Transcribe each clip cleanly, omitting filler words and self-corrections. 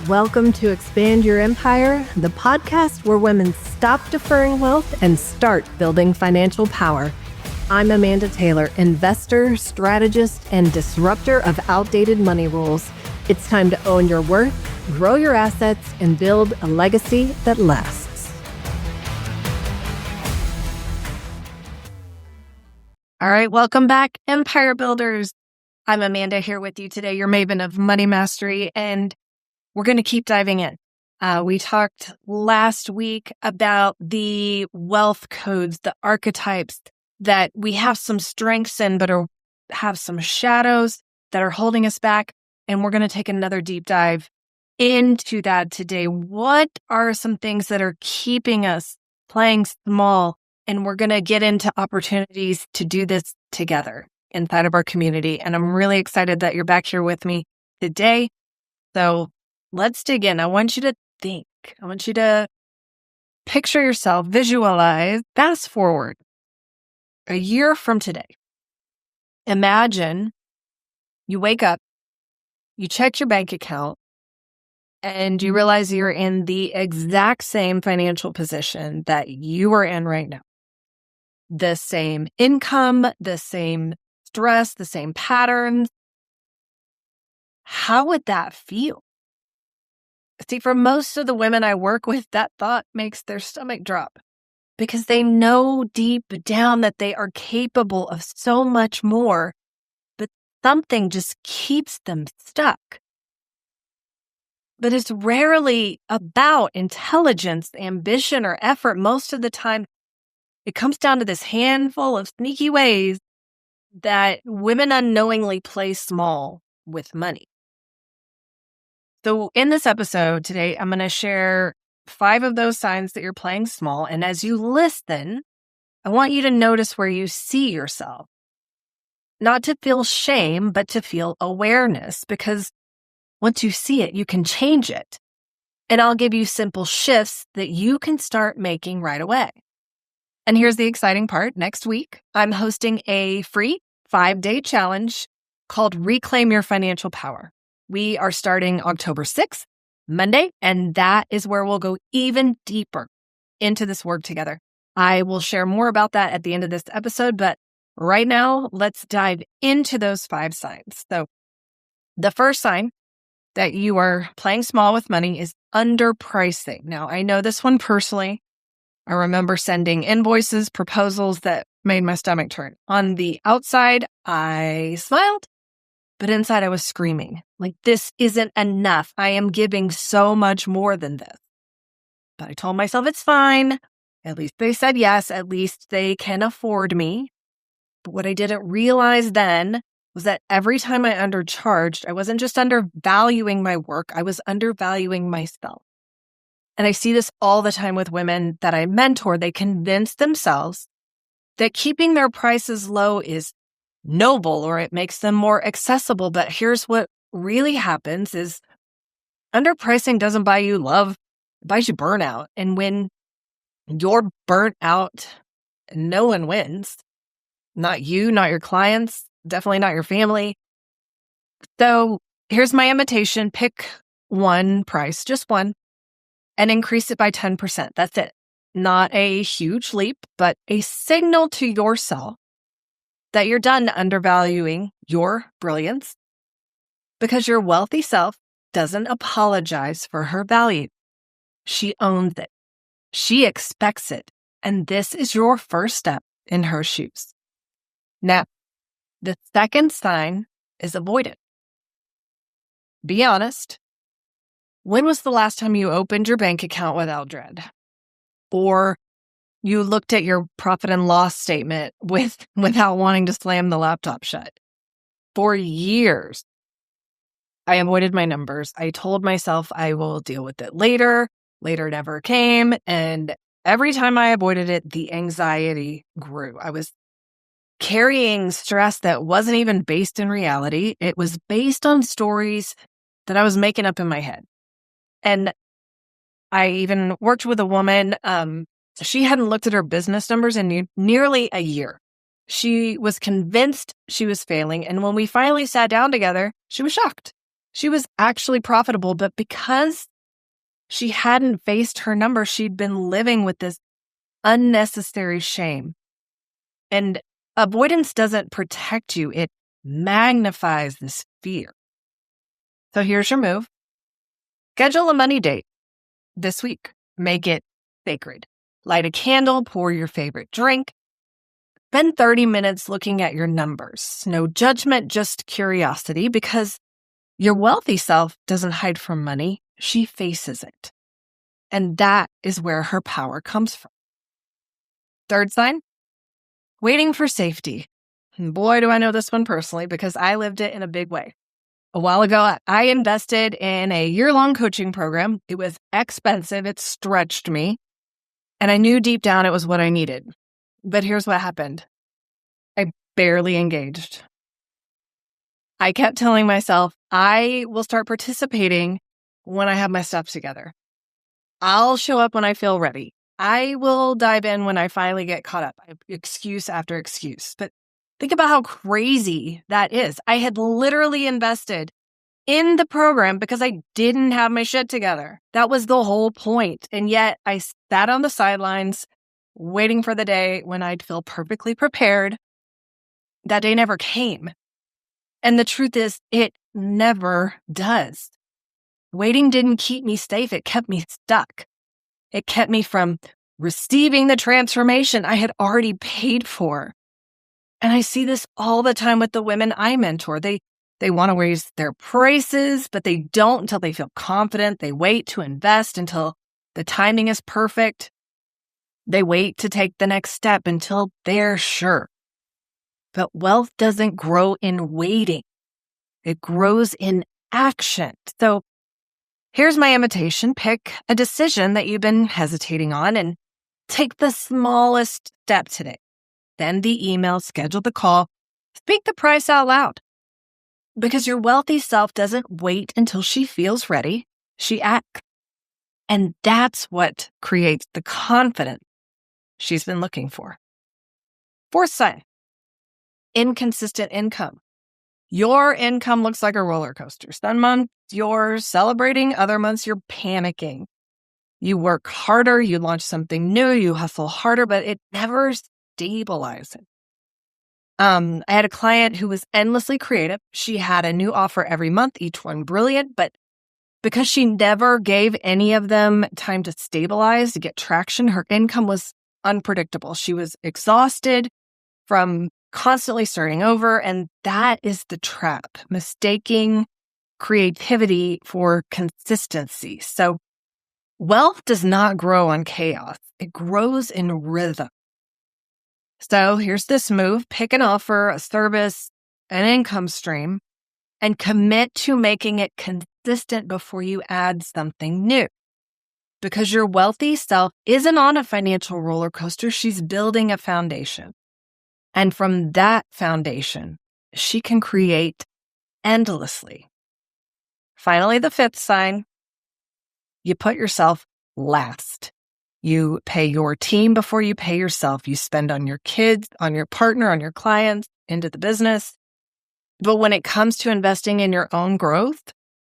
Welcome to Expand Your Empire, the podcast where women stop deferring wealth and start building financial power. I'm Amanda Taylor, investor, strategist, and disruptor of outdated money rules. It's time to own your worth, grow your assets, and build a legacy that lasts. All right, welcome back, Empire Builders. I'm Amanda here with you today, your maven of money mastery, and we're going to keep diving in. We talked last week about the wealth codes, the archetypes that we have some strengths in, but have some shadows that are holding us back. And we're going to take another deep dive into that today. What are some things that are keeping us playing small? And we're going to get into opportunities to do this together inside of our community. And I'm really excited that you're back here with me today. So let's dig in. I want you to think. I want you to picture yourself, visualize, fast forward a year from today. Imagine you wake up, you check your bank account, and you realize you're in the exact same financial position that you are in right now. The same income, the same stress, the same patterns. How would that feel? See, for most of the women I work with, that thought makes their stomach drop because they know deep down that they are capable of so much more, but something just keeps them stuck. But it's rarely about intelligence, ambition, or effort. Most of the time, it comes down to this handful of sneaky ways that women unknowingly play small with money. So in this episode today, I'm going to share 5 of those signs that you're playing small. And as you listen, I want you to notice where you see yourself. Not to feel shame, but to feel awareness, because once you see it, you can change it. And I'll give you simple shifts that you can start making right away. And here's the exciting part. Next week, I'm hosting a free 5-day challenge called Reclaim Your Financial Power. We are starting October 6th, Monday, and that is where we'll go even deeper into this work together. I will share more about that at the end of this episode, but right now, let's dive into those 5 signs. So the first sign that you are playing small with money is underpricing. Now, I know this one personally. I remember sending invoices, proposals that made my stomach turn. On the outside, I smiled. But inside I was screaming, like, this isn't enough. I am giving so much more than this. But I told myself it's fine. At least they said yes. At least they can afford me. But what I didn't realize then was that every time I undercharged, I wasn't just undervaluing my work. I was undervaluing myself. And I see this all the time with women that I mentor. They convince themselves that keeping their prices low is noble or it makes them more accessible. But here's what really happens is underpricing doesn't buy you love, it buys you burnout. And when you're burnt out, no one wins. Not you, not your clients, definitely not your family. So here's my invitation. Pick one price, just one, and increase it by 10%. That's it. Not a huge leap, but a signal to yourself that you're done undervaluing your brilliance, because your wealthy self doesn't apologize for her value. She owns it. She expects it. And this is your first step in her shoes. Now, the second sign is avoid it. Be honest. When was the last time you opened your bank account without dread? Or you looked at your profit and loss statement without wanting to slam the laptop shut? For years, I avoided my numbers. I told myself I will deal with it later. Later never came. And every time I avoided it, the anxiety grew. I was carrying stress that wasn't even based in reality. It was based on stories that I was making up in my head. And I even worked with a woman. She hadn't looked at her business numbers in nearly a year. She was convinced she was failing. And when we finally sat down together, she was shocked. She was actually profitable, but because she hadn't faced her number, she'd been living with this unnecessary shame. And avoidance doesn't protect you, it magnifies this fear. So here's your move. Schedule a money date this week. Make it sacred. Light a candle, pour your favorite drink. Spend 30 minutes looking at your numbers. No judgment, just curiosity, because your wealthy self doesn't hide from money. She faces it. And that is where her power comes from. Third sign, waiting for safety. And boy, do I know this one personally because I lived it in a big way. A while ago, I invested in a year-long coaching program. It was expensive. It stretched me. And I knew deep down it was what I needed. But here's what happened. I barely engaged. I kept telling myself, I will start participating when I have my stuff together. I'll show up when I feel ready. I will dive in when I finally get caught up. Excuse after excuse. But think about how crazy that is. I had literally invested in the program because I didn't have my shit together. That was the whole point. And yet I sat on the sidelines waiting for the day when I'd feel perfectly prepared. That day never came. And the truth is, it never does. Waiting didn't keep me safe. It kept me stuck. It kept me from receiving the transformation I had already paid for. And I see this all the time with the women I mentor. They want to raise their prices, but they don't until they feel confident. They wait to invest until the timing is perfect. They wait to take the next step until they're sure. But wealth doesn't grow in waiting. It grows in action. So here's my invitation. Pick a decision that you've been hesitating on and take the smallest step today. Send the email, schedule the call, speak the price out loud. Because your wealthy self doesn't wait until she feels ready. She acts. And that's what creates the confidence she's been looking for. Fourth sign, inconsistent income. Your income looks like a roller coaster. Some months you're celebrating, other months you're panicking. You work harder, you launch something new, you hustle harder, but it never stabilizes. I had a client who was endlessly creative. She had a new offer every month, each one brilliant, but because she never gave any of them time to stabilize, to get traction, her income was unpredictable. She was exhausted from constantly starting over, and that is the trap, mistaking creativity for consistency. So wealth does not grow on chaos. It grows in rhythm. So here's this move. Pick an offer, a service, an income stream, and commit to making it consistent before you add something new. Because your wealthy self isn't on a financial roller coaster. She's building a foundation. And from that foundation, she can create endlessly. Finally, the fifth sign, you put yourself last. You pay your team before you pay yourself. You spend on your kids, on your partner, on your clients, into the business. But when it comes to investing in your own growth,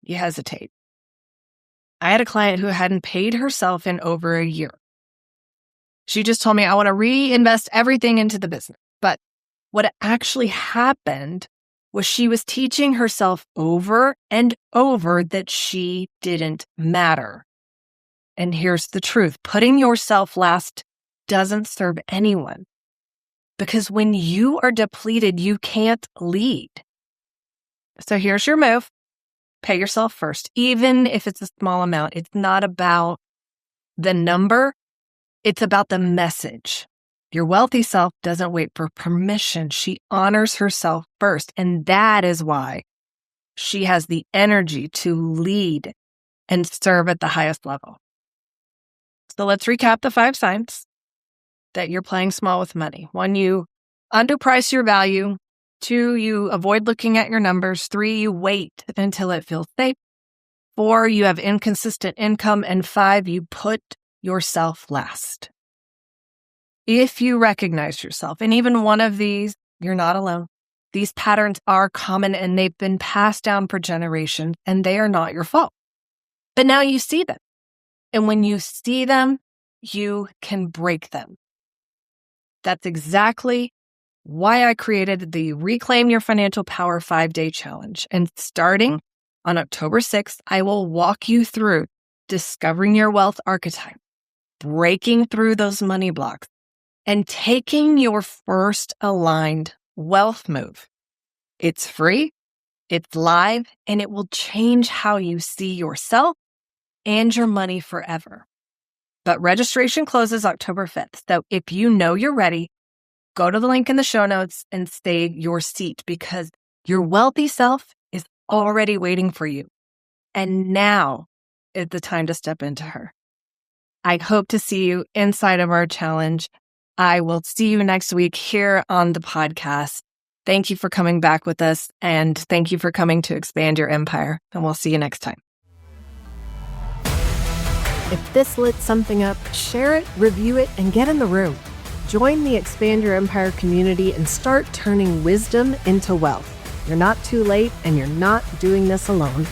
you hesitate. I had a client who hadn't paid herself in over a year. She just told me, I want to reinvest everything into the business. But what actually happened was she was teaching herself over and over that she didn't matter. And here's the truth. Putting yourself last doesn't serve anyone. Because when you are depleted, you can't lead. So here's your move. Pay yourself first, even if it's a small amount. It's not about the number. It's about the message. Your wealthy self doesn't wait for permission. She honors herself first. And that is why she has the energy to lead and serve at the highest level. So let's recap the 5 signs that you're playing small with money. 1, you underprice your value. 2, you avoid looking at your numbers. 3, you wait until it feels safe. 4, you have inconsistent income. And 5, you put yourself last. If you recognize yourself in even one of these, you're not alone. These patterns are common and they've been passed down for generations, and they are not your fault. But now you see them. And when you see them, you can break them. That's exactly why I created the Reclaim Your Financial Power 5-Day Challenge. And starting on October 6th, I will walk you through discovering your wealth archetype, breaking through those money blocks, and taking your first aligned wealth move. It's free, it's live, and it will change how you see yourself and your money forever. But registration closes October 5th. So if you know you're ready, go to the link in the show notes and save your seat, because your wealthy self is already waiting for you. And now is the time to step into her. I hope to see you inside of our challenge. I will see you next week here on the podcast. Thank you for coming back with us, and thank you for coming to expand your empire. And we'll see you next time. If this lit something up, share it, review it, and get in the room. Join the Expand Your Empire community and start turning wisdom into wealth. You're not too late, and you're not doing this alone.